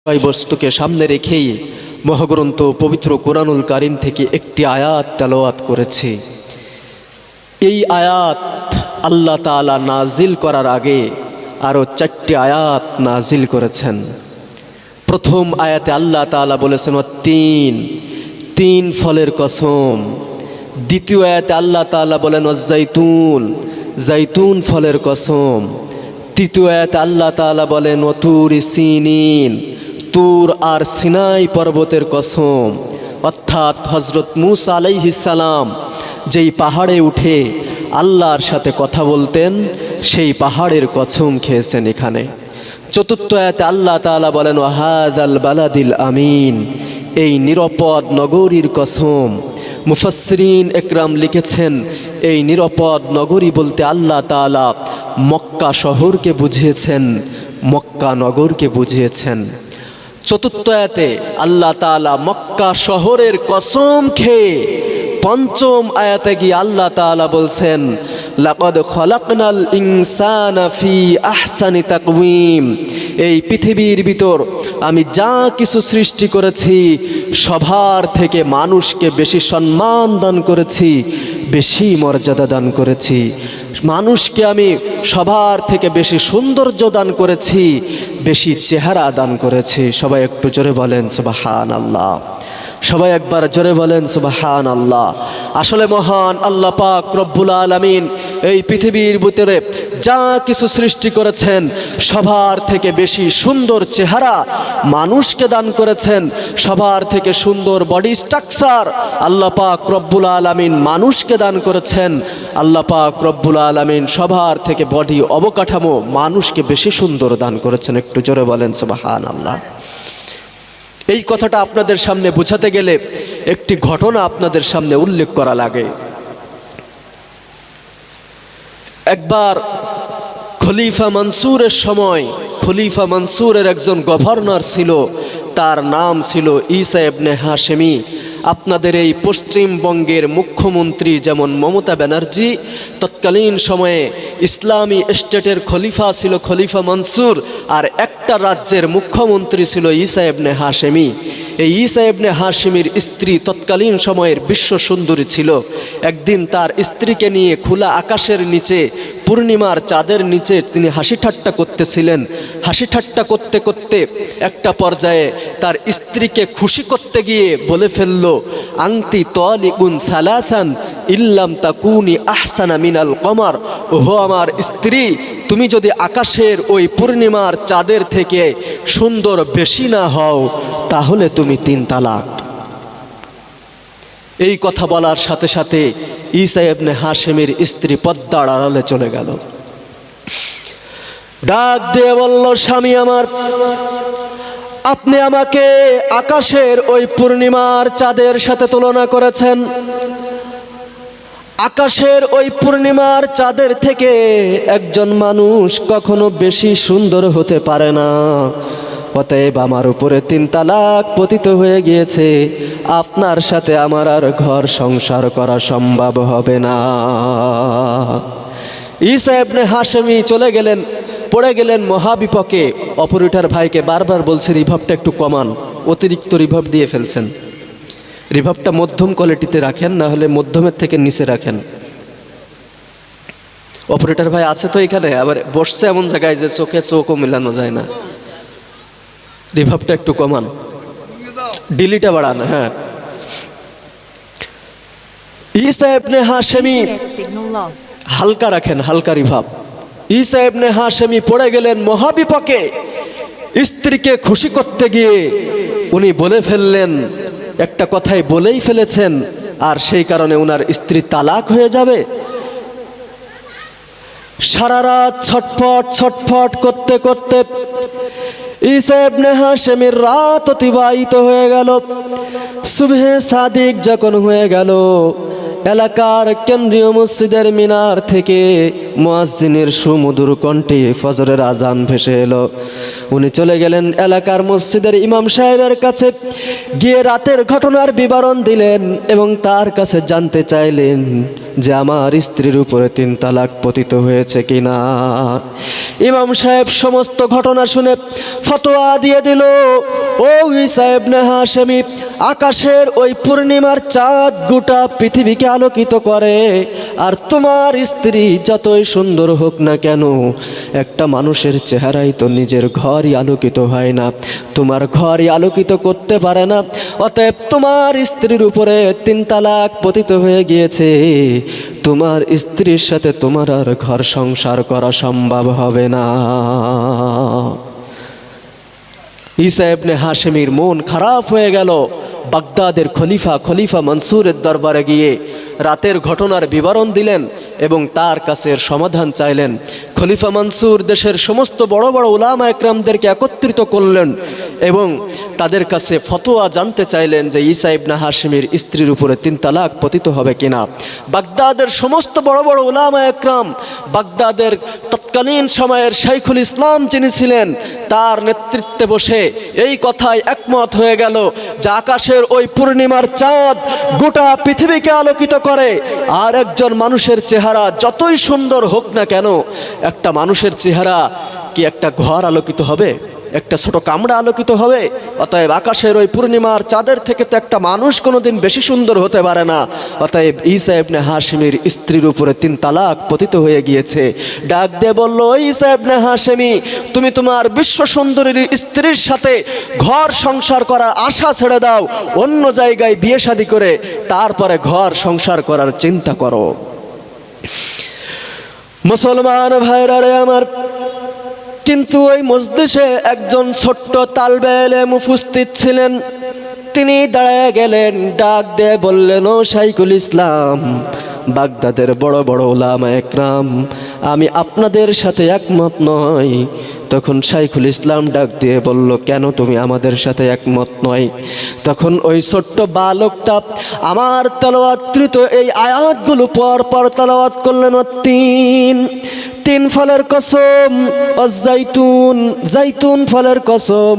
বিষয়বস্তুকে সামনে রেখেই মহাগ্রন্থ পবিত্র কোরআনুল কারীম থেকে একটি আয়াত তেলাওয়াত করেছি। এই আয়াত আল্লাহ তাআলা নাজিল করার আগে আরও 4টি আয়াত নাজিল করেছেন। প্রথম আয়াতে আল্লাহ তাআলা বলেছেন তিন ফলের কসম। দ্বিতীয় আয়াতে আল্লাহ তাআলা বলেন জাইতুন ফলের কসম। তৃতীয় আয়াতে আল্লাহ তাআলা বলেন তুরি সিনিন, তুর আর সিনাই পর্বতের কসম। অর্থাৎ হযরত মূসা আলাইহিস সালাম যেই পাহাড়ে উঠে আল্লাহর সাথে কথা বলতেন সেই পাহাড়ের কসম খেয়েছেন এখানে। চতুর্থ আয়াতে আল্লাহ তাআলা বলেন ওয়াহাদাল বালাদিল আমিন, এই নিরাপদ নগরীর কসম। মুফাসসিরিন একরাম লিখেছেন এই নিরাপদ নগরী বলতে আল্লাহ তাআলা মক্কা শহরকে বুঝিয়েছেন, মক্কা নগরকে বুঝিয়েছেন। চতুর্থ আয়াতে আল্লাহ তাআলা মক্কা শহরের কসম খেয়ে পঞ্চম আয়াতে গিয়ে আল্লাহ তাআলা বলছেন লাকাদ খালাকনাল ইনসানা ফি আহসানি তাকওয়িম, এই পৃথিবীর ভিতর আমি যা কিছু সৃষ্টি করেছি সবার থেকে মানুষকে বেশি সম্মান দান করেছি, বেশি মর্যাদা দান করেছি। মানুষকে আমি সবার থেকে বেশি সৌন্দর্য দান করেছি, বেশি চেহারা দান করেছি। সবাই একটু জোরে বলেন সুবহানাল্লাহ। সবাই একবার জোরে বলেন সুবহানাল্লাহ। আসলে মহান আল্লাহ পাক রব্বুল আলামিন এই পৃথিবীর ভিতরে যা কিছু সৃষ্টি করেছেন সবার থেকে বেশি সুন্দর চেহারা মানুষকে দান করেছেন, সবার থেকে সুন্দর বডি স্ট্রাকচার আল্লাহ পাক রব্বুল আলামিন মানুষকে দান করেছেন। আল্লাহ পাক রব্বুল আলামিন সবার থেকে বডি অবকাঠামো মানুষকে বেশি সুন্দর দান করেছেন। একটু জোরে বলেন সুবহানাল্লাহ। এই কথাটা আপনাদের সামনে বোঝাতে গেলে একটি ঘটনা আপনাদের সামনে উল্লেখ করা লাগে। একবার খলিফা মনসুরের সময়, খলিফা মনসুরের একজন গভর্নর ছিল, তার নাম ছিল ঈসা ইবনে হাশেমি। আপনাদের এই পশ্চিমবঙ্গের মুখ্যমন্ত্রী যেমন মমতা ব্যানার্জি, তৎকালীন সময়ে ইসলামী স্টেটের খলিফা ছিল খলিফা মনসুর, আর একটা রাজ্যের মুখ্যমন্ত্রী ছিল ঈসা ইবনে হাশেমি। এই ঈসা ইবনে হাশেমির স্ত্রী তৎকালীন সময়ের বিশ্ব সুন্দরী ছিল। একদিন তার স্ত্রীকে নিয়ে খোলা আকাশের নিচে পূর্ণিমার চাঁদের নিচে তিনি হাসি ঠাট্টা করতেছিলেন। হাসি ঠাট্টা করতে করতে একটা পর্যায়ে তার স্ত্রীকে খুশি করতে গিয়ে বলে ফেলল আংতি তালিকুন সালাসান ইল্লাম তাকুনি আহসানা মিনাল কমার, ওহো আমার স্ত্রী, তুমি যদি আকাশের ওই পূর্ণিমার চাঁদের থেকে সুন্দর বেশি না হও তাহলে তুমি 3 তালাক। এই কথা বলার সাথে সাথে ঈসা ইবনে হাশেমের স্ত্রী পর্দার আড়ালে চলে গেল। ডাক দিয়ে বলল স্বামী আমার, আপনি আমাকে আকাশের ওই পূর্ণিমার চাঁদের সাথে তুলনা করেছেন। আকাশের ওই পূর্ণিমার চাঁদের থেকে একজন মানুষ কখনো বেশি সুন্দর হতে পারে না। অতএব আমার উপরে 3 তালাক পতিত হয়ে গিয়েছে, আপনার সাথে আমার আর ঘর সংসার করা সম্ভব হবে না। ঈসা ইবনে হাশেমি চলে গেলেন, পড়ে গেলেন মহাবিপকে। অপারেটর ভাইকে বারবার বলছে রিভাবটা একটু কমান, অতিরিক্ত রিভাব দিয়ে ফেলছেন, রিভাবটা মধ্যম কোয়ালিটিতে রাখেন, না হলে মধ্যমের থেকে নিচে রাখেন। অপারেটর ভাই আছে তো এখানে, আবার বসছে এমন জায়গায় যে চোখে চোখও মেলানো যায় না। রিভাবটা একটু কমান, ডিলিটা বাড়ান। হ্যাঁ, ঈসা ইবনে হাশেমি হালকা রাখেন, হালকা রিভাব। ঈসা ইবনে হাশেমি পড়ে গেলেন মহাবিপকে। স্ত্রীকে খুশি করতে গিয়ে উনি বলে ফেললেন, একটা কথাই বলেই ফেলেছেন, আর সেই কারণে উনার স্ত্রী তালাক হয়ে যাবে। সারা রাত ছটফট করতে করতে ঈসা ইবনে হাশেমের রাত অতিবাহিত হয়ে গেল। সুবহে সাদিক যখন হয়ে গেল, এলাকার কেন্দ্রীয় মসজিদের মিনার থেকে মুয়াজ্জিনের সুমধুর কণ্ঠে ফজরের আজান ভেসে এলো। উনি চলে গেলেন এলাকার মসজিদের ইমাম সাহেবের কাছে, গিয়ে রাতের ঘটনার বিবরণ দিলেন এবং তার কাছে জানতে চাইলেন যে আমার স্ত্রীর উপরে 3 তালাক পতিত হয়েছে কিনা। ইমাম সাহেব সমস্ত ঘটনা শুনে ফতোয়া দিয়ে দিল, ও ঈসা ইবনে হাশেমি, আকাশের ওই পূর্ণিমার চাঁদ গোটা পৃথিবীকে আলোকিত করে, আর তোমার স্ত্রী যতই সুন্দর হোক না কেন, একটা মানুষের চেহারাই তো নিজের ঘরই আলোকিত হয় না, তোমার ঘরই আলোকিত করতে পারে না। অতএব তোমার স্ত্রীর উপরে 3 তালাক পতিত হয়ে গিয়েছে, তোমার স্ত্রীর সাথে তোমার আর ঘর সংসার করা সম্ভব হবে না। ঈসা ইবনে হাশেমির মন খারাপ হয়ে গেল। বাগদাদের খলিফা মনসুরের দরবারে গিয়ে রাতের ঘটনার বিবরণ দিলেন এবং তার কাছে সমাধান চাইলেন। খলিফা মনসুর দেশের সমস্ত বড় বড় উলামা একরামদেরকে একত্রিত করলেন এবং তাদের কাছে ফতোয়া জানতে চাইলেন যে ঈসা ইবনে হাশেমির স্ত্রীর উপরে 3 তালাক পতিত হবে কিনা। বাগদাদের সমস্ত বড় বড় উলামা একরাম, বাগদাদের তৎকালীন সময়ের শাইখুল ইসলাম যিনি ছিলেন, তার নেতৃত্বে বসে এই কথায় একমত হয়ে গেল যে আকাশের ওই পূর্ণিমার চাঁদ গোটা পৃথিবীকে আলোকিত করে, আর একজন মানুষের চেহারা যতই সুন্দর হোক না কেন, একটা মানুষের চেহারা কি একটা ঘর আলোকিত হবে, একটা ছোট কামড়া আলোকিত হবে? অতএব আকাশের ওই পূর্ণিমার চাঁদের থেকে তো একটা মানুষ কোনোদিন বেশি সুন্দর হতে পারে না। অতএব ঈসা ইবনে হাশেমির স্ত্রীর উপরে 3 তালাক পতিত হয়ে গিয়েছে। ডাক দিয়ে বলল, ঈসা ইবনে হাশেমি, তুমি তোমার বিশ্ব সুন্দরীর স্ত্রীর সাথে ঘর সংসার করার আশা ছেড়ে দাও, অন্য জায়গায় বিয়ে শাদী করে তারপরে ঘর সংসার করার চিন্তা করো। মুসলমান ভাইরা রে আমার, কিন্তু ওই মজলিসে একজন ছোট্ট তালবে ইলম উপস্থিত ছিলেন। তিনি দাঁড়ায় গেলেন, ডাক দিয়ে বললেন, ও শাইখুল ইসলাম, বাগদাদের বড় বড় উলামা একরাম, আমি আপনাদের সাথে একমত নই। তখন শাইখুল ইসলাম ডাক দিয়ে বলল, কেন তুমি আমাদের সাথে একমত নয়? তখন ওই ছোট্ট বালকটা আমার তেলাওয়াতকৃত এই আয়াতগুলো পর পর তেলাওয়াত করলেন। তিন ফলের কসম, জাইতুন ফলের কসম,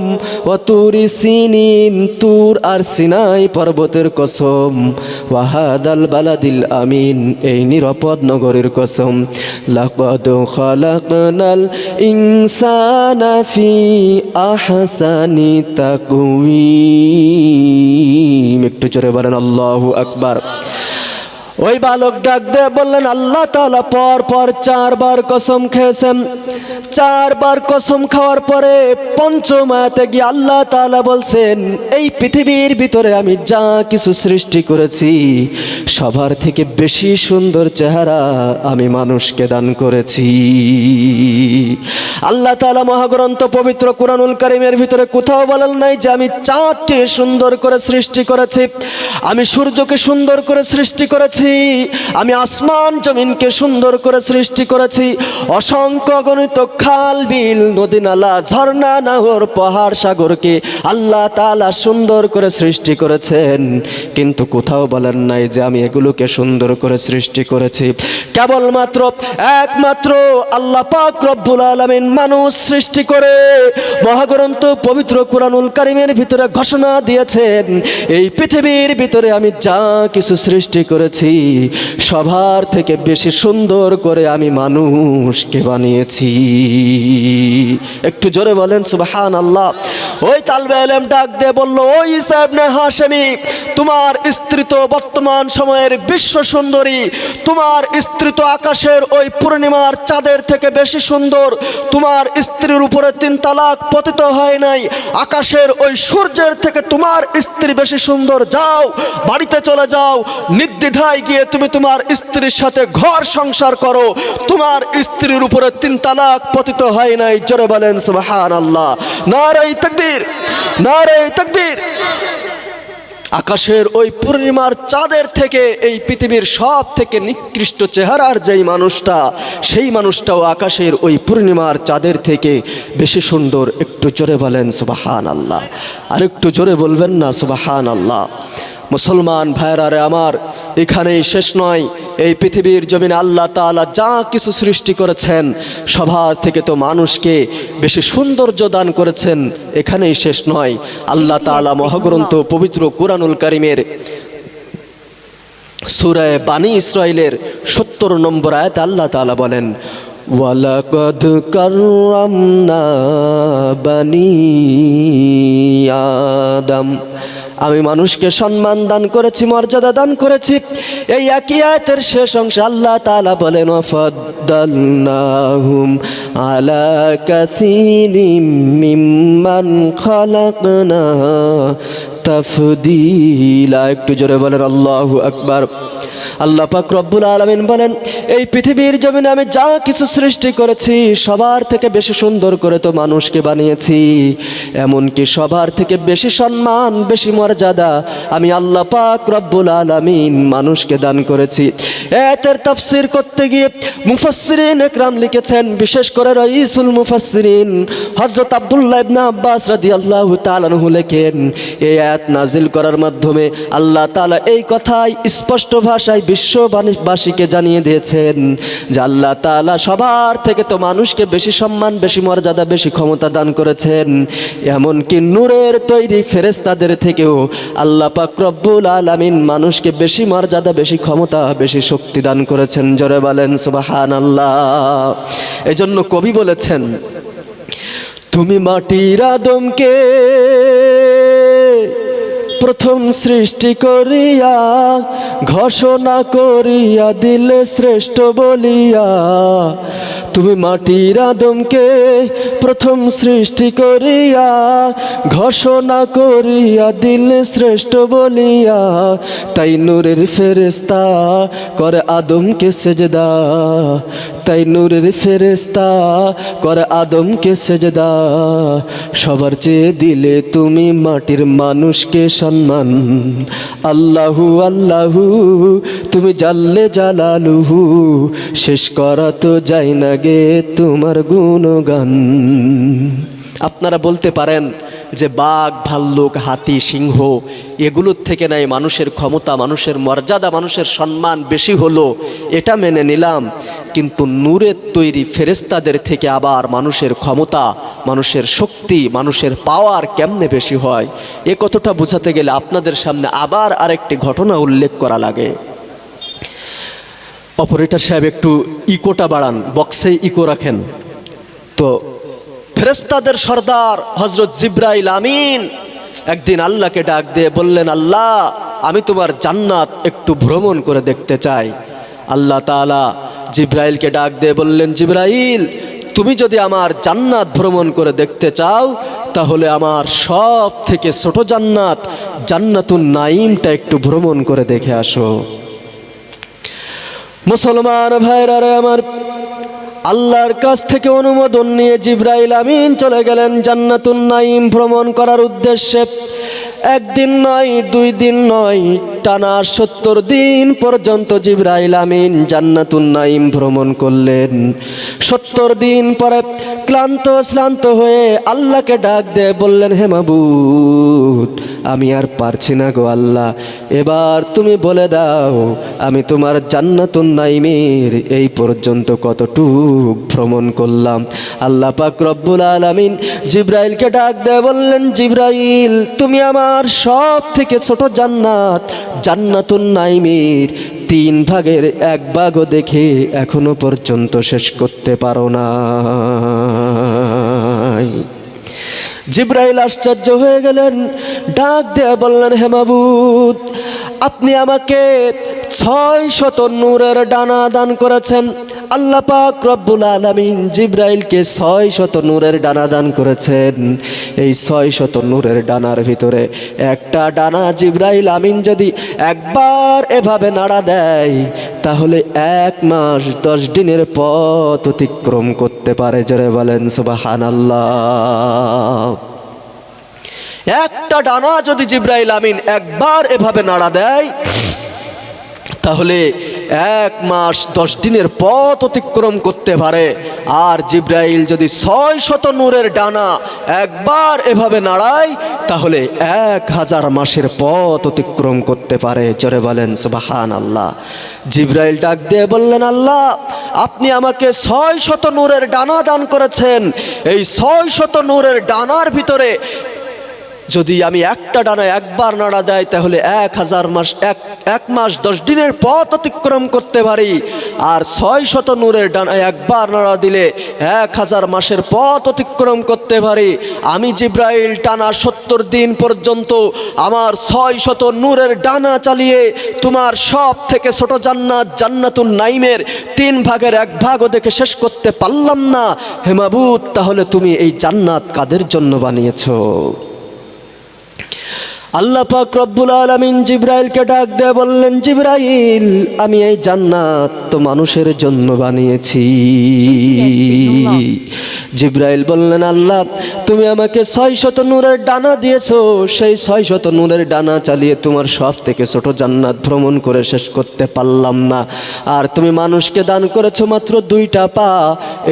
তুরি সিনিন, তুর আর সিনাই পর্বতের কসম, ওয়াহাদাল বালাদিল আমিন, এই নিরাপদ নগরের কসম, লাকাদ খালাকনাল ইনসানা ফি আহসানি তাকওয়িম। একটু জোরে বলেন আল্লাহু আকবার। ওই বালক ডাক দিয়ে বললেন, আল্লাহ তাআলা পর পর 4 বার কসম খেয়েছেন। 4 বার কসম খাওয়ার পরে পঞ্চম আয়াতে গিয়ে আল্লাহ তাআলা বলছেন, এই পৃথিবীর ভিতরে আমি যা কিছু সৃষ্টি করেছি সবার থেকে বেশি সুন্দর চেহারা আমি মানুষকে দান করেছি। আল্লাহ তাআলা মহাগ্রন্থ পবিত্র কুরআনুল কারীমের ভিতরে কোথাও বলেন নাই যে আমি চাঁদকে সুন্দর করে সৃষ্টি করেছি, আমি সূর্যকে সুন্দর করে সৃষ্টি করেছি, আমি আসমান জমিনকে সুন্দর করে সৃষ্টি করেছি, অসংখ্য অগণিত খাল বিল নদী নালা ঝর্ণা নহর পাহাড় সাগরকে আল্লাহ তাআলা সুন্দর করে সৃষ্টি করেছেন। কিন্তু কোথাও বলেন নাই যে আমি এগুলোকে সুন্দর করে সৃষ্টি করেছি। কেবলমাত্র একমাত্র আল্লাহ পাক রব্বুল আলামিন মানুষ সৃষ্টি করে মহাগ্রন্থ পবিত্র কুরআনুল কারীমের ভিতরে ঘোষণা দিয়েছেন, এই পৃথিবীর ভিতরে আমি যা কিছু সৃষ্টি করেছি সবার থেকে বেশি সুন্দর করে আমি মানুষকে বানিয়েছি। একটু জোরে বলেন সুবহানাল্লাহ। ওই তালবে ইলম ডাক দিয়ে বলল, ও ঈসা ইবনে হাশেমি, তোমার স্ত্রী তো বর্তমান সময়ের বিশ্ব সুন্দরী, তোমার স্ত্রী তো আকাশের ওই পূর্ণিমার চাঁদের থেকে বেশি সুন্দর, তোমার স্ত্রীর উপরে 3 তালাক পতিত হয় নাই, আকাশের ওই সূর্যের থেকে তোমার স্ত্রী বেশি সুন্দর, যাও বাড়িতে চলে যাও, নির্দ্বিধায় গিয়ে তুমি তোমার স্ত্রীর সাথে ঘর সংসার করো, তোমার স্ত্রীর উপরে 3 তালাক পতিত হয় নাই। জোরে বলেন সুবহানাল্লাহ। নারে তাকবীর, নারে তাকবীর। আকাশের ওই পূর্ণিমার চাঁদের থেকে এই পৃথিবীর সব থেকে নিকৃষ্ট চেহারার যেই মানুষটা, সেই মানুষটাও আকাশের ওই পূর্ণিমার চাঁদের থেকে বেশি সুন্দর। একটু জোরে বলেন সুবহানাল্লাহ। আর একটু জোরে বলবেন না সুবহানাল্লাহ। মুসলমান ভাইরা রে আমার, এখানেই শেষ নয়। এই পৃথিবীর জমিনে আল্লাহ তাআলা যা কিছু সৃষ্টি করেছেন সবার থেকে তো মানুষকে বেশি সৌন্দর্য দান করেছেন, এখানেই শেষ নয়। আল্লাহ তাআলা মহাগ্রন্থ পবিত্র কুরআনুল কারীমের সূরা বানী ইসরাঈলের 70 নম্বর আয়াতে আল্লাহ তাআলা বলেন, ওয়ালাকাদ কাররামনা বানি আদম, আমি মানুষকে সম্মান দান করেছি, মর্যাদা দান করেছি। এই একই আয়াতের শেষ অংশে আল্লাহ তাআলা বলেন ওয়াফাদ্দালনাহুম আলা কাসীরিম মিম্মান খালাকনা তাফদীলা। একটু জোরে বলেন আল্লাহু আকবার। আল্লাহ পাক রব্বুল আলামিন বলেন, এই পৃথিবীর জমিনে আমি যা কিছু সৃষ্টি করেছি সবার থেকে বেশি সুন্দর করে তো মানুষকে বানিয়েছি, এমনকি সবার থেকে বেশি সম্মান, বেশি মর্যাদা আমি আল্লাহ পাক রব্বুল আলামিন মানুষকে দান করেছি। আয়াতের তাফসীর করতে গিয়ে মুফাসসিরিন একরাম লিখেছেন, বিশেষ করে রাইসুল মুফাসসিরিন হযরত আব্দুল্লাহ ইবনে আব্বাস রাদিয়াল্লাহু তাআলা আনহু লেখেন, এই আয়াত নাজিল করার মাধ্যমে আল্লাহ তাআলা এই কথাই স্পষ্ট ভাষায় বিশ্ববাসীকে জানিয়ে দিয়েছেন যে আল্লাহ তাআলা সবার থেকে তো মানুষকে বেশি সম্মান, বেশি মর্যাদা, বেশি ক্ষমতা দান করেছেন, এমনকি নূরের তৈরি ফেরেশতাদের থেকেও আল্লাহ পাক রব্বুল আলামিন মানুষকে বেশি মর্যাদা, বেশি ক্ষমতা, বেশি শক্তি দান করেছেন। জোরে বলেন সুবহানাল্লাহ। এজন্য কবি বলেছেন, তুমি মাটির আদমকে প্রথম সৃষ্টি করিয়া ঘোষণা করিয়া দিলে শ্রেষ্ঠ বলিয়া। তুমি মাটির আদমকে প্রথম সৃষ্টি করিয়া ঘোষণা করিয়া দিলে শ্রেষ্ঠ বলিয়া। তাই নূরের ফেরেশতা করে আদমকে সেজদা, তাই নূরের ফেরেশতা করে আদমকে সেজদা। সবার চেয়ে দিলে তুমি মাটির মানুষকে সম্মান। আল্লাহু আল্লাহু তুমি জাল্লে জালালুহু, শেষ করা তো যায় না গে তোমার গুণগান। আপনারা বলতে পারেন যে বাঘ, ভাল্লুক, হাতি, সিংহ এগুলোর থেকে নাই মানুষের ক্ষমতা, মানুষের মর্যাদা, মানুষের সম্মান বেশি হলো, এটা মেনে নিলাম। কিন্তু নূরের তৈরি ফেরেশতাদের থেকে আবার মানুষের ক্ষমতা, মানুষের শক্তি, মানুষের পাওয়ার কেমনে বেশি হয়, এ কথাটা বোঝাতে গেলে আপনাদের সামনে আবার আরেকটি ঘটনা উল্লেখ করা লাগে। অপারেটর সাহেব একটু ইকোটা বাড়ান, বক্সে ইকো রাখেন। তো ফেরেশতাদের সর্দার হযরত জিবরাইল আমিন একদিন আল্লাহকে ডাক দিয়ে বললেন, আল্লাহ আমি তোমার জান্নাত একটু ভ্রমণ করে দেখতে চাই। আল্লাহ তাআলা জিবরাইলকে ডাক দিয়ে বললেন, জিবরাইল তুমি যদি আমার জান্নাত ভ্রমণ করে দেখতে চাও তাহলে আমার সব থেকে ছোট জান্নাত, জান্নাতুন নাঈমটা একটু ভ্রমণ করে দেখে আসো। মুসলমান ভাইরা রে আমার, আল্লাহর কাছ থেকে অনুমোদন নিয়ে জিবরাইল আমিন চলে গেলেন জান্নাতুন নাঈম ভ্রমণ করার উদ্দেশ্যে। একদিন নয়, 2 দিন নয়, টানা 70 দিন পর্যন্ত জিবরাইল আমিন জান্নাতুন নাঈম ভ্রমণ করলেন। 70 দিন পরে ক্লান্ত হয়ে আল্লাহকে ডাক দিয়ে বললেন, হে মাবুদ আমি আর পারছি না গো আল্লাহ, এবার তুমি বলে দাও আমি তোমার জান্নাতুন নাঈমের এই পর্যন্ত কতটুক ভ্রমণ করলাম। আল্লাহ পাক রব্বুল আলামিন জিবরাইলকে ডাক দিয়ে বললেন, জিবরাইল তুমি আমার সব থেকে ছোট জান্নাত, জান্নাতুন নাঈমের 3 ভাগের 1 ভাগও দেখে এখনো পর্যন্ত শেষ করতে পারো না। জিবরাইল আশ্চর্য হয়ে গেলেন, ডাক দিয়ে বললেন, হে মাবুদ আপনি আমাকে 600 নূরের ডানা দান করেছেন। আল্লাহ পাক রব্বুল আলামিন জিবরাইলকে 600 নূরের ডানা দান করেছেন। এই 600 নূরের ডানার ভিতরে একটা ডানা জিবরাইল আমিন যদি একবার এভাবে নাড়া দেয় তাহলে 1 মাস 10 দিনের পথ অতিক্রম করতে পারে। জোরে বলেন সুবহানাল্লাহ। একটা ডানা যদি জিবরাইল আমিন একবার এভাবে নাড়া দেয় তাহলে 1 মাস 10 দিনের পথ অতিক্রম করতে পারে। আর জিবরাইল যদি 600 নূরের ডানা একবার এভাবে নাড়ায় তাহলে 1000 মাসের পথ অতিক্রম করতে পারে। জোরে বলেন সুবহানাল্লাহ। জিবরাইল ডাক দিয়ে বললেন, আল্লাহ আপনি আমাকে 600 নূরের ডানা দান করেছেন। এই 600 নূরের ডানার ভিতরে যদি আমি একটা ডানা একবার নাড়া দেয় তাহলে 1000 মাস এক মাস 10 দিনের পথ অতিক্রম করতে পারি। আর 600 নূরের ডানা একবার নাড়া দিলে 1000 মাসের পথ অতিক্রম করতে পারি। আমি জিব্রাইল টানা 70 দিন পর্যন্ত আমার 600 নূরের ডানা চালিয়ে তোমার সব থেকে ছোট জান্নাত জান্নাতুন নাইমের 3 ভাগের 1 ভাগও দেখে শেষ করতে পারলাম না। হে মাবুদ, তাহলে তুমি এই জান্নাত কাদের জন্য বানিয়েছো? আল্লাহ পাক রব্বুল আলামিন জিব্রাইলকে ডাক দিয়ে বললেন, জিব্রাইল, আমি এই জান্নাত তো মানুষের জন্য বানিয়েছি। জিব্রাইল বললেন, আল্লাহ, তুমি আমাকে 600 নূরের ডানা দিয়েছো, সেই 600 নূরের ডানা চালিয়ে তোমার সব থেকে ছোট জান্নাত ভ্রমণ করে শেষ করতে পারলাম না। আর তুমি মানুষকে দান করেছো মাত্র 2টা পা।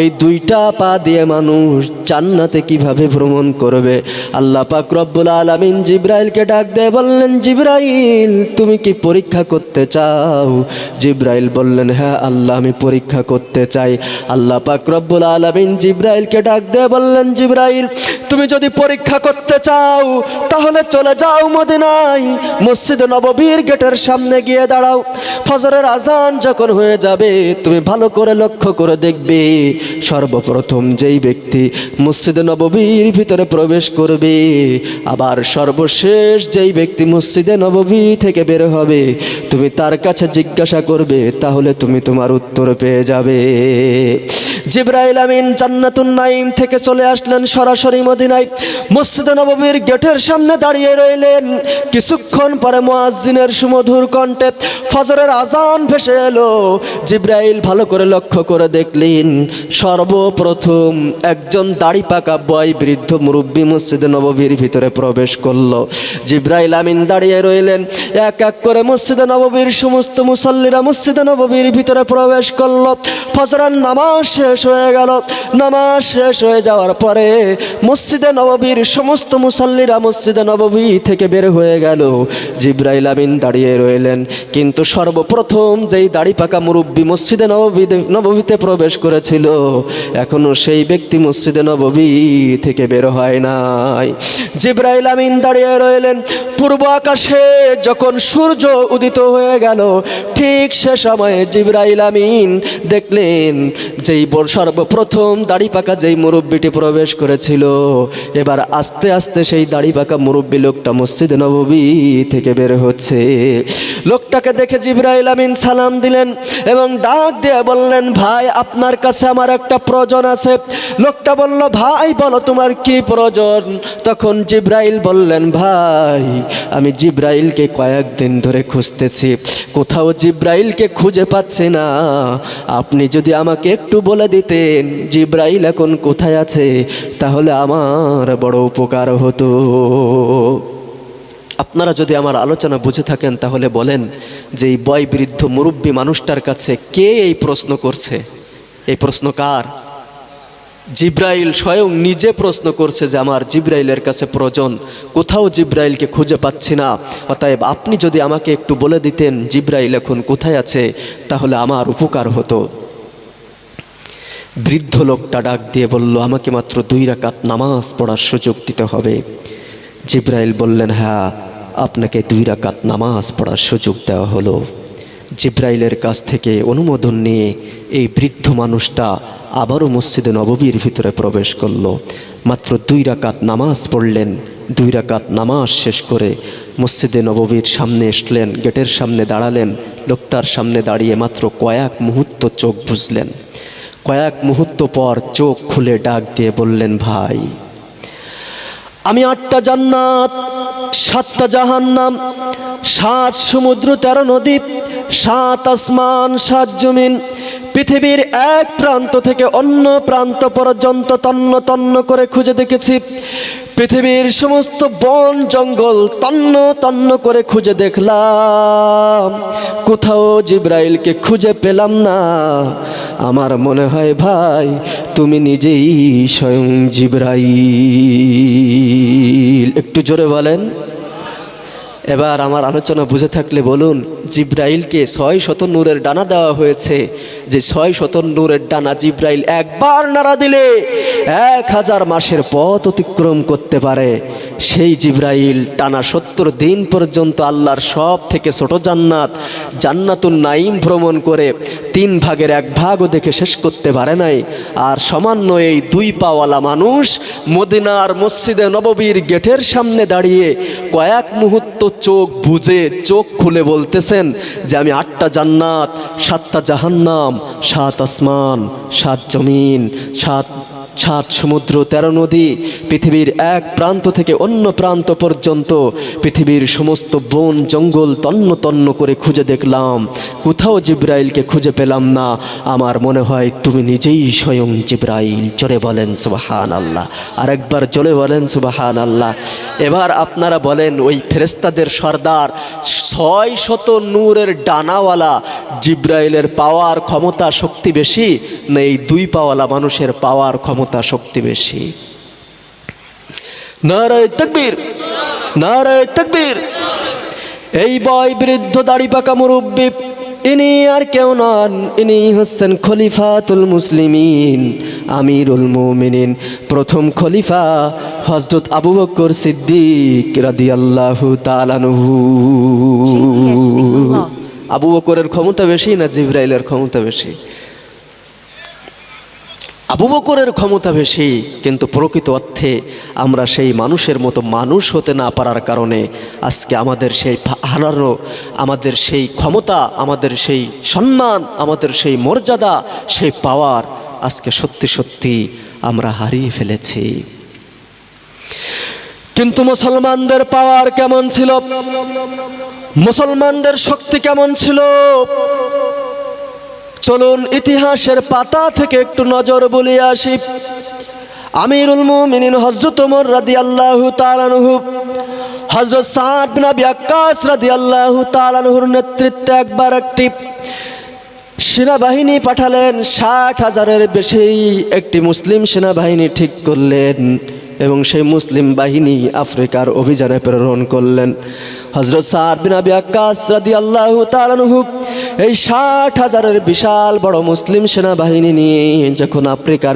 এই 2টা পা দিয়ে মানুষ জান্নাতে কিভাবে ভ্রমণ করবে? আল্লাহ পাক রব্বুল আলামিন জিব্রাইলকে ডাক দিয়ে বললেন, জিব্রাইল, তুমি কি পরীক্ষা করতে চাও? জিব্রাইল বললেন, হ্যাঁ আল্লাহ, আমি পরীক্ষা করতে চাই। আল্লাহ পাক রব্বুল আলামিন জিব্রাইলকে ডাক দিয়ে বললেন, জিব্রাইল, তুমি যদি পরীক্ষা করতে চাও তাহলে চলে যাও মদিনায়, মসজিদে নববীর গেটের সামনে গিয়ে দাঁড়াও। ফজরের আজান যখন হয়ে যাবে তুমি ভালো করে লক্ষ্য করে দেখবে, সর্বপ্রথম যেই ব্যক্তি মসজিদে নববীর ভিতরে প্রবেশ করবে, আবার সর্বশেষ যেই ব্যক্তি মসজিদে নববী থেকে বের হবে, তুমি তার কাছে জিজ্ঞাসা করবে, তাহলে তুমি তোমার উত্তর পেয়ে যাবে। জিব্রাইল আমিন জান্নাতুন নাইম থেকে চলে আসলেন সরাসরি মদিনায়। মসজিদে নববীর গেটের সামনে দাঁড়িয়ে রইলেন। কিছুক্ষণ পরে মুয়াজ্জিনের সুমধুর কণ্ঠে ফজরের আজান ভেসে এলো। জিব্রাইল ভালো করে লক্ষ্য করে দেখলেন, সর্বপ্রথম একজন দাড়ি পাকা বয় বৃদ্ধ মুরব্বী মসজিদে নববীর ভিতরে প্রবেশ করলো। জিব্রাইল আমিন দাঁড়িয়ে রইলেন। এক এক করে মসজিদে নববীর সমস্ত মুসল্লিরা মসজিদে নববীর ভিতরে প্রবেশ করলো। ফজরের নামাজ শেষ হয়ে গেল। নামাজ শেষ হয়ে যাওয়ার পরে মসজিদে নববীর সমস্ত মুসল্লিরা মসজিদে নববী থেকে বের হয়ে গেল। জিব্রাইল আমিন দাঁড়িয়ে রইলেন। কিন্তু সর্বপ্রথম যেই দাড়ি পাকা মুরব্বী মসজিদে নববীতে প্রবেশ করেছিল, এখনো সেই ব্যক্তি মসজিদে নববী থেকে বের হয় নাই। জিব্রাইল আমিন দাঁড়িয়ে রইলেন। পূর্ব আকাশে যখন সূর্য উদিত হয়ে গেল, ঠিক সে সময়ে জিব্রাইল আমিন দেখলেন যেই সর্বপ্রথম দাড়ি পাকা যেই মুরব্বীটি প্রবেশ করেছিল, এবার আস্তে আস্তে সেই দাড়ি পাকা মুরব্বী লোকটা মসজিদে নববী থেকে বের হচ্ছে। লোকটাকে দেখে জিব্রাইল আমিন সালাম দিলেন এবং ডাক দিয়ে বললেন, ভাই, আপনার কাছে আমার একটা প্রয়োজন আছে। লোকটা বলল, ভাই বলো তোমার কি প্রয়োজন? তখন জিব্রাইল বললেন, ভাই, আমি জিব্রাইলকে কয়েকদিন ধরে খুঁজতেছি, কোথাও জিব্রাইলকে খুঁজে পাচ্ছি না। আপনি যদি আমাকে একটু বলে দিতেন জিব্রাইল এখন কোথায় আছে, তাহলে আমার বড় উপকার হতো। আপনারা যদি আমার আলোচনা বুঝে থাকেন তাহলে বলেন যে এই বয় বৃদ্ধ মুরব্বী মানুষটার কাছে কে এই প্রশ্ন করছে? এই প্রশ্ন কার? জিব্রাইল স্বয়ং নিজে প্রশ্ন করছে যে আমার জিব্রাইলের কাছে প্রয়োজন, কোথাও জিব্রাইলকে খুঁজে পাচ্ছি না। অতএব আপনি যদি আমাকে একটু বলে দিতেন জিব্রাইল এখন কোথায় আছে, তাহলে আমার উপকার হতো। বৃদ্ধ লোকটা ডাক দিয়ে বলল, আমাকে মাত্র 2 রাকাত নামাজ পড়ার সুযোগ দিতে হবে। জিব্রাইল বললেন, হ্যাঁ, আপনাকে 2 রাকাত নামাজ পড়ার সুযোগ দেওয়া হলো। জিব্রাইলের কাছ থেকে অনুমোদন নিয়ে এই বৃদ্ধ মানুষটা আবারও মসজিদে নববীর ভিতরে প্রবেশ করলো। মাত্র 2 রাকাত নামাজ পড়লেন। 2 রাকাত নামাজ শেষ করে মসজিদে নববীর সামনে আসলেন, গেটের সামনে দাঁড়ালেন। লোকটার সামনে দাঁড়িয়ে মাত্র কয়েক মুহূর্ত চোখ বুঝলেন। কয়েক মুহূর্ত পর চোখ খুলে ডাক দিয়ে বললেন, ভাই, আমি 8টা জান্নাত, 7টা জাহান্নাম, 7 সমুদ্র, 13 নদী, 7 আসমান, 7 জমিন, পৃথিবীর এক প্রান্ত থেকে অন্য প্রান্ত পর্যন্ত তন্ন তন্ন করে খুঁজে দেখেছি। পৃথিবীর সমস্ত বন জঙ্গল তন্ন তন্ন করে খুঁজে দেখলাম, কোথাও জিব্রাইলকে খুঁজে পেলাম না। আমার মনে হয় ভাই তুমি নিজেই স্বয়ং জিব্রাইল। একটু জোরে বলেন। এবার আমার আলোচনা বুঝে থাকলে বলুন, জিব্রাইলকে 600 নূরের ডানা দেওয়া হয়েছে, যে 600 নূরের ডানা জিব্রাইল একবার নাড়া দিলে 1000 মাসের পথ অতিক্রম করতে পারে, সেই জিব্রাইল টানা 70 দিন পর্যন্ত আল্লাহর সব থেকে ছোট জান্নাত জান্নাতুন নাঈম ভ্রমণ করে 3 ভাগের 1 ভাগও দেখে শেষ করতে পারে নাই। আর সামান্য এই 2 পাওয়ালা মানুষ মদিনার মসজিদে নববীর গেটের সামনে দাঁড়িয়ে কয়েক মুহূর্ত চোখ বুজে চোখ খুলে বলতেছেন যে আমি 8টা জান্নাত, 7টা জাহান্নাম, 7 আসমান, 7 জমিন, 7 সমুদ্র, 13 নদী, পৃথিবীর এক প্রান্ত থেকে অন্য প্রান্ত পর্যন্ত পৃথিবীর সমস্ত বন জঙ্গল তন্ন তন্ন করে খুঁজে দেখলাম, কোথাও জিব্রাইলকে খুঁজে পেলাম না। আমার মনে হয় তুমি নিজেই স্বয়ং জিব্রাইল। জোরে বলেন সুবহানাল্লাহ, আরেকবার জোরে বলেন সুবহানাল্লাহ। এবার আপনারা বলেন, ওই ফেরেশতাদের সর্দার 600 নূরের ডানাওয়ালা জিব্রাইলের পাওয়ার ক্ষমতা শক্তি বেশি না এই 2 পাওয়ালা মানুষের পাওয়ার ক্ষমতা শক্তি বেশি? নারায়ে তাকবীর, নারায়ে তাকবীর। এই বয় বৃদ্ধ দাড়ি পাকা মুরব্বি, ইনি আর কেউ নন, ইনি হচ্ছেন খলিফাতুল মুসলিমিন, আমিরুল মুমিনিন, প্রথম খলিফা হযরত আবু বকর সিদ্দিক রাদিয়াল্লাহু তাআলা আনহু। আবু বকরের ক্ষমতা বেশি না জিব্রাইলের ক্ষমতা বেশি? আবু বকরের ক্ষমতা বেশি, কিন্তু প্রকৃত অর্থে আমরা সেই মানুষের মতো মানুষ হতে না পারার কারণে আজকে আমাদের সেই হারানো, আমাদের সেই ক্ষমতা, আমাদের সেই সম্মান, আমাদের সেই মর্যাদা, সেই পাওয়ার আজকে সত্যি সত্যি আমরা হারিয়ে ফেলেছি। কিন্তু মুসলমানদের পাওয়ার কেমন ছিল, মুসলমানদের শক্তি কেমন ছিল? চলুন ইতিহাসের পাতা থেকে একটু নজর বুলিয়ে আসি। আমিরুল মুমিনিন হযরত ওমর রাদিয়াল্লাহু তাআলা আনহু হযরত সাদ বিন আবি ওয়াক্কাস রাদিয়াল্লাহু তাআলা আনহুর নেতৃত্বে একবার একটি সেনাবাহিনী পাঠালেন। 60,000-এর বেশি একটি মুসলিম সেনাবাহিনী ঠিক করলেন এবং সেই মুসলিম বাহিনী আফ্রিকার অভিযানে প্রেরণ করলেন। হযরত সাদ বিন আবি ওয়াক্কাস রাদিয়াল্লাহু তাআলা আনহু এই 60,000-এর বিশাল বড় মুসলিম সেনাবাহিনী নিয়ে যখন আফ্রিকার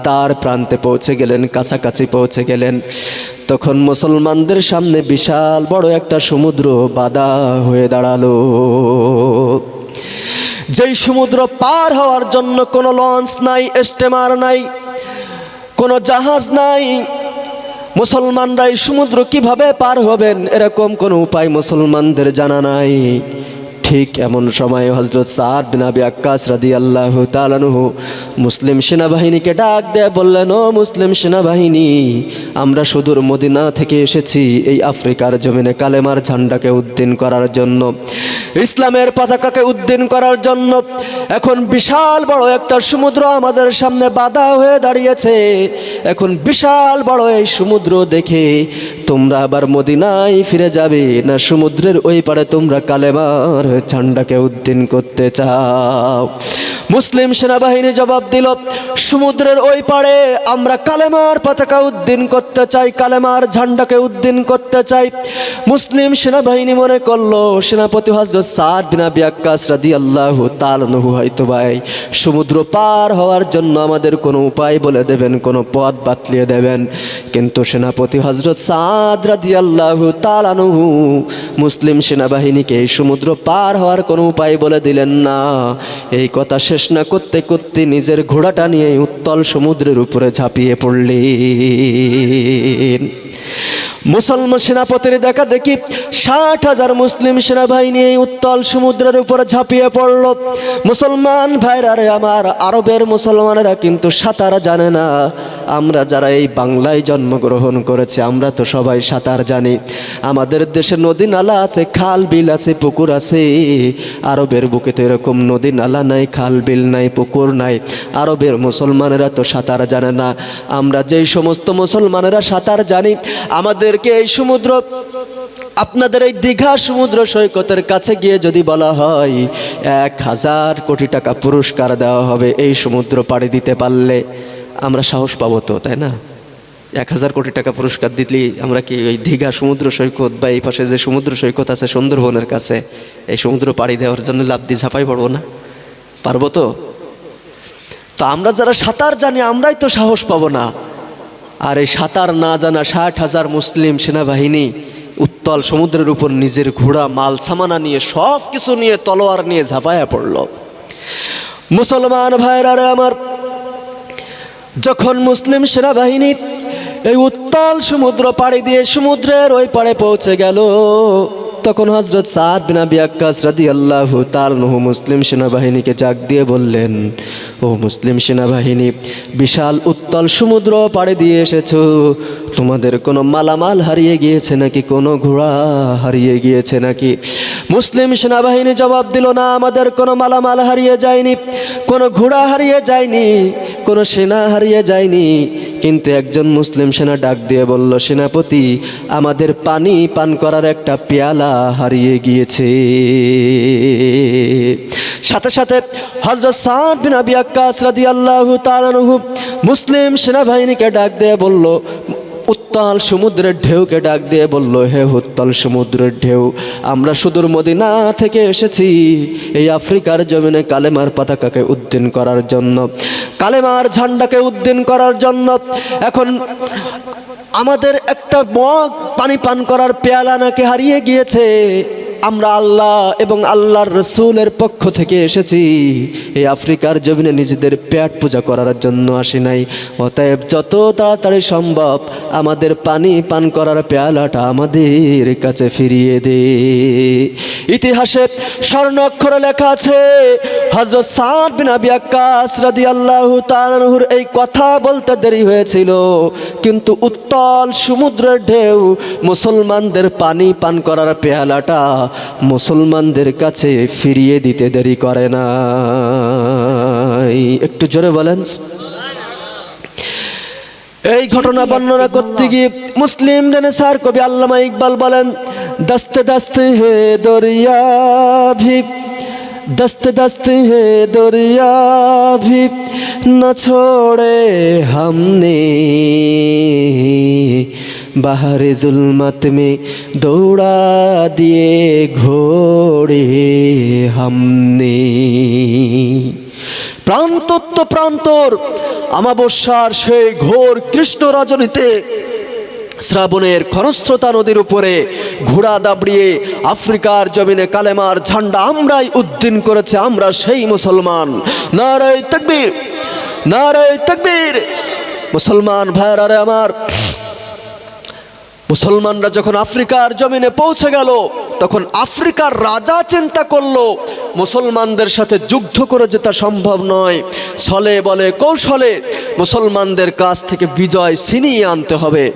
দ্বার প্রান্তে পৌঁছে গেলেন, কাছাকাছি পৌঁছে গেলেন, তখন মুসলমানদের সামনে বিশাল বড় একটা সমুদ্র বাধা হয়ে দাঁড়ালো। যেই সমুদ্র পার হওয়ার জন্য কোনো লঞ্চ নাই, স্টিমার নাই, কোনো জাহাজ নাই। মুসলমানরা এই সমুদ্র কিভাবে পার হবেন এরকম কোনো উপায় মুসলমানদের জানা নাই। ঠিক এমন সময় হযরত সাদ বিন আবি ওয়াক্কাস রাদিয়াল্লাহু তাআলা আনহু মুসলিম সেনাবাহিনীকে ডাক দিয়ে বললেন, ও মুসলিম সেনাবাহিনী, আমরা সুদূর মদিনা থেকে এসেছি এই আফ্রিকার জমিনে কালেমার ঝান্ডাকে উদ্দিন করার জন্য, ইসলামের পতাকাকে উদ্দিন করার জন্য। এখন বিশাল বড় একটা সমুদ্র আমাদের সামনে বাধা হয়ে দাঁড়িয়েছে। এখন বিশাল বড় এই সমুদ্র দেখে তোমরা আবার মদিনায় ফিরে যাবে না সমুদ্রের ওই পারে তোমরা কালেমার ঝান্ডাকে উদ্দিন করতে চাও? মুসলিম সেনাবাহিনী জবাব দিল, সমুদ্রের ওই পারে আমরা কালেমার পতাকা উদ্দিন করতে চাই, কালেমার ঝান্ডাকে উদ্দিন করতে চাই। মুসলিম সেনাবাহিনী মনে করলো সেনাপতি হযরত সাদ বিন আবি ওয়াক্কাস রাদিয়াল্লাহু তাআলা আনহু হয়তো ভাই সমুদ্র পার হওয়ার জন্য আমাদের কোনো উপায় বলে দেবেন, কোনো পথ বাতলিয়ে দেবেন। কিন্তু সেনাপতি হযরত সাদ রাদিয়াল্লাহু তাআলা আনহু মুসলিম সেনাবাহিনীকে এই সমুদ্র পার হওয়ার কোনো উপায় বলে দিলেন না। এই কথা শেষ না করতে করতে নিজের ঘোড়াটা নিয়ে উত্তল সমুদ্রের উপরে ঝাঁপিয়ে পড়লেন। মুসলমান সেনাপতির দেখা দেখি 60,000 মুসলিম সেনাবাহিনী এই উত্তল সমুদ্রের উপরে ঝাঁপিয়ে পড়ল। মুসলমান ভাইরা রে আমার, আরবের মুসলমানেরা কিন্তু সাঁতার জানে না। আমরা যারা এই বাংলায় জন্মগ্রহণ করেছি আমরা তো সবাই সাঁতার জানি। আমাদের দেশে নদী নালা আছে, খাল বিল আছে, পুকুর আছে। আরবের বুকে তো এরকম নদী নালা নাই, খাল বিল নাই, পুকুর নাই। আরবের মুসলমানেরা তো সাঁতার জানে না। আমরা যেই সমস্ত মুসলমানেরা সাঁতার জানি, আমাদেরকে এই সমুদ্র, আপনাদের এই দীঘা সমুদ্র সৈকতের কাছে গিয়ে যদি বলা হয় 1,000 কোটি টাকা পুরস্কার দেওয়া হবে এই সমুদ্র পাড়ি দিতে পারলে, আমরা সাহস পাবো তো, তাই না? 1,000 কোটি টাকা পুরস্কার দিলেই আমরা কি ওই দীঘা সমুদ্র সৈকত বা এই পাশে যে সমুদ্র সৈকত আছে সুন্দরবনের কাছে, এই সমুদ্র পাড়ি দেওয়ার জন্য লাফ দিয়ে ঝাঁপাই পড়বো না? পারবো তো? তো আমরা যারা সাঁতার জানি আমরাই তো সাহস পাবো না। আর এই সাঁতার না জানা 60,000 মুসলিম সেনাবাহিনী উত্তাল সমুদ্রের উপর নিজের ঘোড়া মাল সামানা নিয়ে সব কিছু নিয়ে তলোয়ার নিয়ে ঝাঁপায়া পড়ল। মুসলমান ভাইরা রে আমার, যখন মুসলিম সেনাবাহিনী এই উত্তাল সমুদ্র পাড়ি দিয়ে সমুদ্রের ওই পাড়ে পৌঁছে গেল, তখন হযরত সাদ বিন আবি ওয়াক্কাস রাদিয়াল্লাহু তাআলা আনহু মুসলিম সেনাবাহিনীকে ডাক দিয়ে বললেন, ও মুসলিম সেনাবাহিনী, বিশাল উত্তাল সমুদ্র পাড়ি দিয়ে এসেছো, তোমাদের কোনো মালামাল হারিয়ে গিয়েছে নাকি, কোনো ঘোড়া হারিয়ে গিয়েছে নাকি? মুসলিম সেনাবাহিনী জবাব দিল, না, আমাদের কোনো মালামাল হারিয়ে যায়নি, কোনো ঘোড়া হারিয়ে যায়নি, কোনো সেনা হারিয়ে যায়নি। কিন্তু একজন মুসলিম সেনা ডাক দিয়ে বলল, সেনাপতি, আমাদের পানি পান করার একটা পেয়ালা হারিয়ে গিয়েছে। সাথে সাথে হযরত সাদ বিন আবি ওয়াক্কাস রাদিয়াল্লাহু তাআলা আনহু মুসলিম সেনাবাহিনীকে ডাক দিয়ে বলল, উত্তাল সমুদ্রের ঢেউকে ডাক দিয়ে বলল, হে উত্তাল সমুদ্রের ঢেউ, আমরা সুদূর মদিনা থেকে এসেছি এই আফ্রিকার জমিনে কালেমার পতাকাকে উদ্দিন করার জন্য, কালেমার ঝান্ডাকে উদ্দিন করার জন্য। এখন আমাদের একটা মগ পানি পান করার পেয়ালা নাকি হারিয়ে গিয়েছে। আমরা আল্লাহ এবং আল্লাহর রসুলের পক্ষ থেকে এসেছি, এই আফ্রিকার জমিনে নিজেদের পেট পূজা করার জন্য আসি নাই। অতএব যত তাড়াতাড়ি সম্ভব আমাদের পানি পান করার পেয়ালাটা আমাদের কাছে ফিরিয়ে দে। ইতিহাসে স্বর্ণ অক্ষরে লেখা আছে, হযরত সাদ বিন আবি ওয়াক্কাস রাদিয়াল্লাহু তাআলা আনহুর এই কথা বলতে দেরি হয়েছিল, কিন্তু উত্তাল সমুদ্রের ঢেউ মুসলমানদের পানি পান করার পেয়ালাটা মুসলমানদের কাছে ফিরিয়ে দিতে দেরি করে না। একটু জোরে বলেন। এই ঘটনা বর্ণনা করতে গিয়ে মুসলিম রেনেসাঁর কবি আল্লামা ইকবাল বলেন, দস্তে দস্তে হে দরিয়া ভি, दस्त दस्त है दरिया भी न छोड़े हमने, बाहर जुल्मत में दौड़ा दिए घोड़े हमने। প্রান্তত্ব প্রান্তর আমাবস্যার সেই ঘোর কৃষ্ণ রজনীতে শ্রাবণের খনস্রোতা নদীর উপরে ঘোড়া দাবড়িয়ে আফ্রিকার জমিনে কালেমার ঝান্ডা আমরাই উদ্দিন করেছে, আমরা সেই মুসলমান। নারে তাকবীর, নারে তাকবীর। মুসলমান ভাইরা রে আমার, মুসলমানরা যখন আফ্রিকার জমিনে পৌঁছে গেল, তখন আফ্রিকার রাজা চিন্তা করলো মুসলমানদের সাথে যুদ্ধ করে যেটা সম্ভব নয়, ছলে বলে কৌশলে মুসলমানদের কাছ থেকে বিজয় ছিনিয়ে আনতে হবে।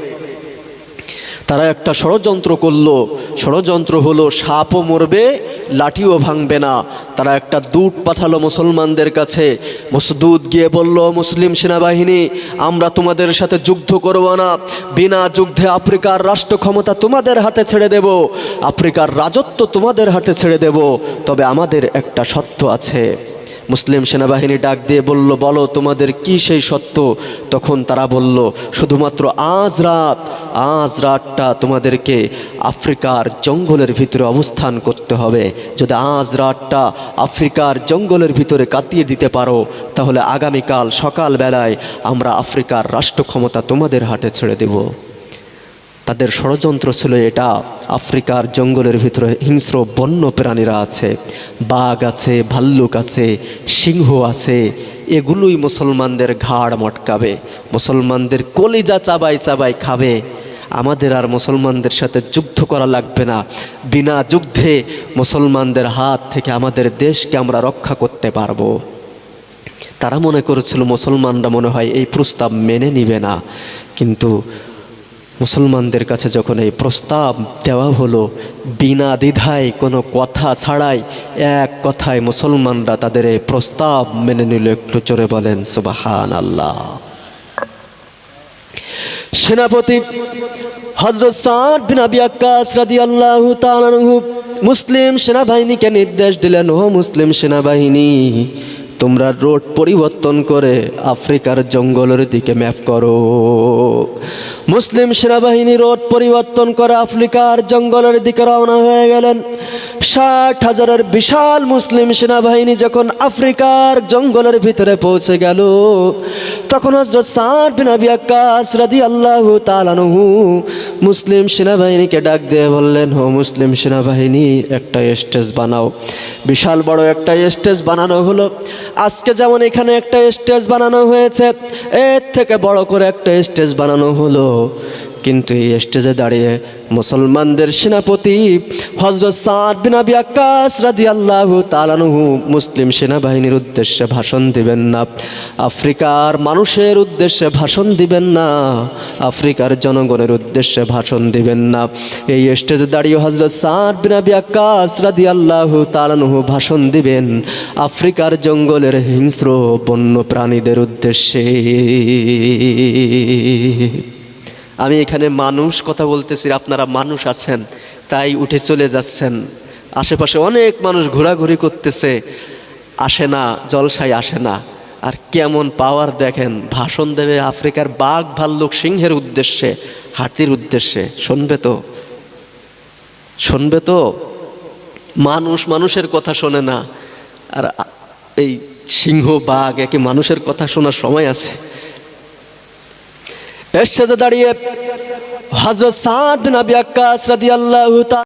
তারা একটা ষড়যন্ত্র করলো। ষড়যন্ত্র হলো সাপও মরবে লাঠিও ভাঙবে না। তারা একটা দূত পাঠালো মুসলমানদের কাছে। দূত গিয়ে বলল, মুসলিম সেনাবাহিনী, আমরা তোমাদের সাথে যুদ্ধ করব না, বিনা যুদ্ধে আফ্রিকার রাষ্ট্র ক্ষমতা তোমাদের হাতে ছেড়ে দেব, আফ্রিকার রাজত্ব তোমাদের হাতে ছেড়ে দেব, তবে আমাদের একটা শর্ত আছে। মুসলিম সেনাবাহিনী ডাক দিয়ে বলল, বলো তোমাদের কি সেই সত্য? তখন তারা বলল, শুধুমাত্র আজ রাতটা তোমাদেরকে আফ্রিকার জঙ্গলের ভিতরে অবস্থান করতে হবে। যদি আজ রাতটা আফ্রিকার জঙ্গলের ভিতরে কাটিয়ে দিতে পারো, তাহলে আগামীকাল সকালবেলায় আমরা আফ্রিকার রাষ্ট্র ক্ষমতা তোমাদের হাতে ছেড়ে দেব। তাদের ষড়যন্ত্র ছিল এটা, আফ্রিকার জঙ্গলের ভিতরে হিংস্র বন্য প্রাণীরা আছে, বাঘ আছে, ভাল্লুক আছে, সিংহ আছে, এগুলোই মুসলমানদের ঘাড় মটকাবে, মুসলমানদের কলিজা চাবাই চাবাই খাবে। আমাদের আর মুসলমানদের সাথে যুদ্ধ করা লাগবে না, বিনা যুদ্ধে মুসলমানদের হাত থেকে আমাদের দেশকে আমরা রক্ষা করতে পারবো। তারা মনে করেছিল মুসলমানরা মনে হয় এই প্রস্তাব মেনে নিবে না, কিন্তু মুসলমানদের কাছে যখন এই প্রস্তাব দেওয়া হলো, বিনা দ্বিধায় কোনো কথা ছাড়াই এক কথায় মুসলমানরা তাদের এই প্রস্তাব মেনে নিল। একটু জোরে বলেন সুবহানাল্লাহ। সেনাপতি হযরত সাদ বিন আবি ওয়াক্কাস রাদিয়াল্লাহু তাআলা আনহু মুসলিম সেনাবাহিনীকে নির্দেশ দিলেন, ও মুসলিম সেনাবাহিনী, তোমরা রোড পরিবর্তন করে আফ্রিকার জঙ্গলের দিকে ম্যাপ করো। মুসলিম সেনাবাহিনী রোড পরিবর্তন করে আফ্রিকার জঙ্গলের দিকে রওনা হয়ে গেলেন। 60,000-এর বিশাল মুসলিম সেনাবাহিনী যখন আফ্রিকার জঙ্গলের ভিতরে পৌঁছে গেল, তখন হযরত সাদ বিন আবি ওয়াক্কাস রাদিয়াল্লাহু তাআলা আনহু মুসলিম সেনাবাহিনীকে ডাক দিয়ে বললেন, হো মুসলিম সেনাবাহিনী, একটা স্টেজ বানাও। বিশাল বড় একটা স্টেজ বানানো হলো। আজকে যেমন এখানে একটা স্টেজ বানানো হয়েছে, এর থেকে বড় করে একটা স্টেজ বানানো হলো। কিন্তু এই স্টেজে দাঁড়িয়ে মুসলমানদের সেনাপতি হযরত সাদ বিন আবি ওয়াক্কাস রাদিয়াল্লাহু তাআলা আনহু মুসলিম সেনাবাহিনীর উদ্দেশ্যে ভাষণ দিবেন না, আফ্রিকার মানুষের উদ্দেশ্যে ভাষণ দিবেন না, আফ্রিকার জনগণের উদ্দেশ্যে ভাষণ দিবেন না। এই স্টেজে দাঁড়িয়ে হযরত সাদ বিন আবি ওয়াক্কাস রাদিয়াল্লাহু তাআলা আনহু ভাষণ দিবেন আফ্রিকার জঙ্গলের হিংস্র বন্য প্রাণীদের উদ্দেশ্যে। আমি এখানে মানুষ কথা বলতেছি, আপনারা মানুষ আছেন তাই উঠে চলে যাচ্ছেন। আশেপাশে অনেক মানুষ ঘোরাঘুরি করতেছে, আসে না, জলসায় আসে না। আর কেমন পাওয়ার দেখেন, ভাষণ দেবে আফ্রিকার বাঘ ভাল্লুক সিংহের উদ্দেশ্যে, হাতির উদ্দেশ্যে। শুনবে তো, শুনবে তো। মানুষ মানুষের কথা শোনে না, আর এই সিংহ বাঘ একে মানুষের কথা শোনার সময় আছে? এর সাথে দাঁড়িয়ে হযরত সাদ বিন আবি ওয়াক্কাস রাদিয়াল্লাহু তাআলা